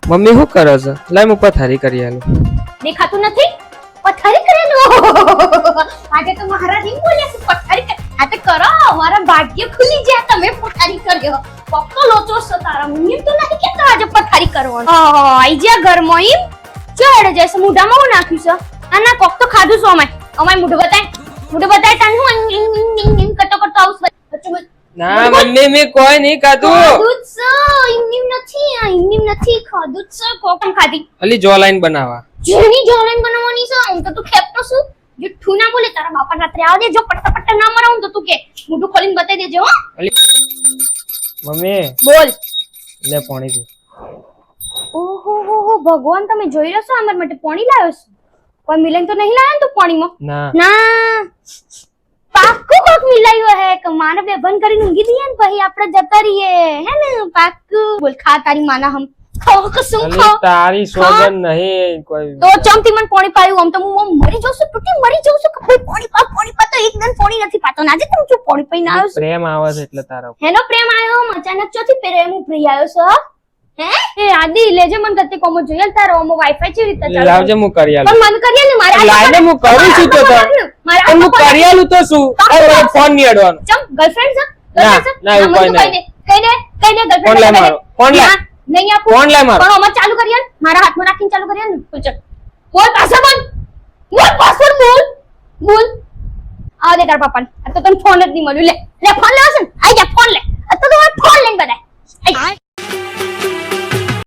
Mummy શું કરે છે? લાય હું પથારી કરી આલું. દેખાતું નથી પથારી કરેલું આજે તો મહારાજ એમ બોલ્યા છે પથારી આ તો કરો મારા ભાગ્ય ખુલી જાય તમે પથારી કર્યો પક્કો લોચો છો તારા મને તો નથી કે તો આજે પથારી કરવાનું આઈ જા ઘરમાં એમ ચડ જઈશ મુઢામાં હું નાખ્યું છે આના કોક તો ખાધું છો અમાય મુઢું બતાય તને હું કટો કરતો આવું ના મમ્મી મે કોઈ નહીં ખાધું. ખાધું છે ઇન્નીમ નથી ખાધું છે કોકમ ખાધી અલી જો લાઈન બનાવવા. જેની જોલાઈન બનાવવાની છે હું તો તું ખેપતો છું જુઠ્ઠું ના બોલે તારા બાપા રાત્રે આવજે જો પટ્ટા ના મરાવું તો તું કે મોઢું ખોલીને બતાઈ દેજે હો અલી મમ્મી બોલ લે પાણી પી. ઓહો હો ભગવાન તમે જોઈ રહ્યો છો અમાર માટે પાણી લાવ્યો છે કોઈ મિલન તો નહીં લાવ્યો તું પાણીમાં ના ના પાક્કું કોક મિલાયો હે કે માને બે બંધ કરીને ઊંઘી દઈએ ને પછી આપણે જતા રહીએ હે ને પાક્કું બોલ ખા તારી માના હમ ખાઓ કસમ અલી ખાઓ તારી સોગન નહીં કોઈ. તો ચમથી મને પાણી પાયું આમ તો હું મરી જાઉં છું તૂટી મરી જાઉં છું કે ભાઈ પાણી પા તો એકદમ પાણી નથી પાતો નાજે તું જો પાણી પીને આવ્યો છું પ્રેમ આવે છે એટલે તારો. હેનો પ્રેમ આવ્યો અચાનક ચોથી પ્રેમ ઉપરી આવ્યો છે હે એ આદિ લેજે મને ગતિ કોમો જોઈએ તારો ઓમો વાઈફાઈ ચી રીતે ચાલે લાવજે હું કરી આલું. પણ મન કરીએ ને મારે લાઈને હું કરું છું તો પણ હું કરી આલું તો શું હવે ફોન નહીં અડવાનો. ચમ ગર્લફ્રેન્ડ છે ના, ના, એવું કોઈ નહીં. કઈ દે ફોન ગર્લફ્રેન્ડ લાય મારો, ફોન લાય. નહીં આપું ફોન લાય મારો. પણ અમાર ચાલુ કરીએ ને, મારા હાથમાં રાખીને ચાલુ કરીએ ને તો ચલ બોલ પાસવર્ડ બોલ પાસવર્ડ બોલ આ દે તાર પાપાને આ તો તને ફોન જ નહીં મળ્યું લે ફોન લેવો છે ને આઈ જા ફોન લે